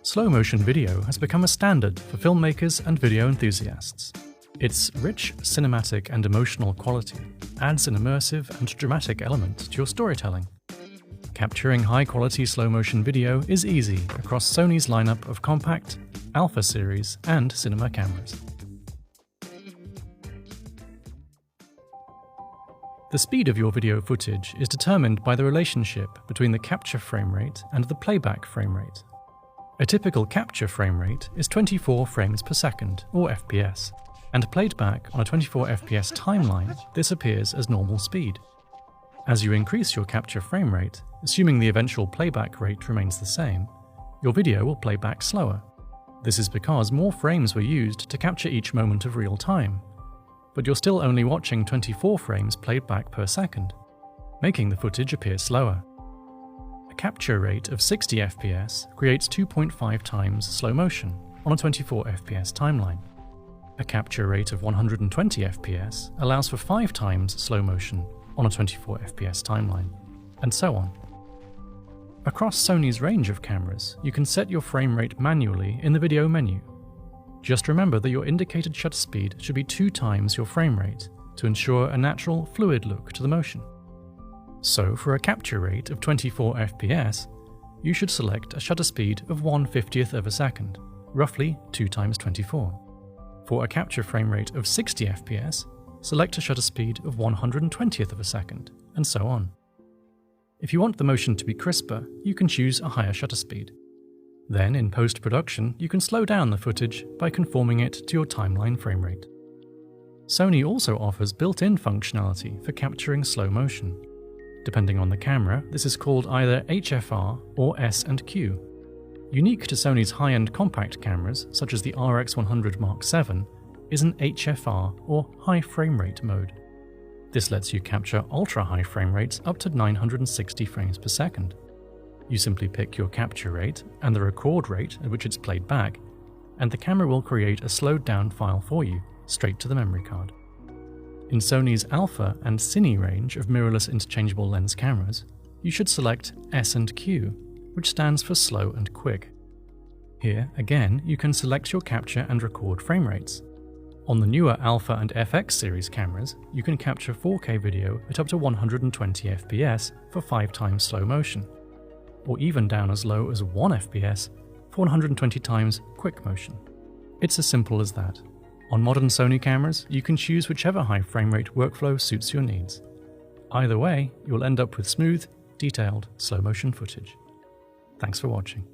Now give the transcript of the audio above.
Slow motion video has become a standard for filmmakers and video enthusiasts. Its rich, cinematic and emotional quality adds an immersive and dramatic element to your storytelling. Capturing high-quality slow-motion video is easy across Sony's lineup of compact, Alpha series and cinema cameras. The speed of your video footage is determined by the relationship between the capture frame rate and the playback frame rate. A typical capture frame rate is 24 frames per second, or FPS, and played back on a 24 FPS timeline, this appears as normal speed. As you increase your capture frame rate, assuming the eventual playback rate remains the same, your video will play back slower. This is because more frames were used to capture each moment of real time, but you're still only watching 24 frames played back per second, making the footage appear slower. A capture rate of 60 FPS creates 2.5 times slow motion on a 24 FPS timeline. A capture rate of 120 FPS allows for 5 times slow motion on a 24 FPS timeline, and so on. Across Sony's range of cameras, you can set your frame rate manually in the video menu. Just remember that your indicated shutter speed should be 2 times your frame rate to ensure a natural, fluid look to the motion. So for a capture rate of 24 FPS, you should select a shutter speed of 1/50th of a second, roughly 2 times 24. For a capture frame rate of 60 FPS, select a shutter speed of 120th of a second, and so on. If you want the motion to be crisper, you can choose a higher shutter speed. Then, in post-production, you can slow down the footage by conforming it to your timeline frame rate. Sony also offers built-in functionality for capturing slow motion. Depending on the camera, this is called either HFR or S&Q. Unique to Sony's high-end compact cameras, such as the RX100 Mark VII, is an HFR or high frame rate mode. This lets you capture ultra-high frame rates up to 960 frames per second. You simply pick your capture rate and the record rate at which it's played back, and the camera will create a slowed-down file for you, straight to the memory card. In Sony's Alpha and Cine range of mirrorless interchangeable lens cameras, you should select S&Q, which stands for slow and quick. Here, again, you can select your capture and record frame rates. On the newer Alpha and FX series cameras, you can capture 4K video at up to 120 FPS for 5 times slow motion, or even down as low as 1 FPS for 120 times quick motion. It's as simple as that. On modern Sony cameras, you can choose whichever high frame rate workflow suits your needs. Either way, you'll end up with smooth, detailed, slow motion footage. Thanks for watching.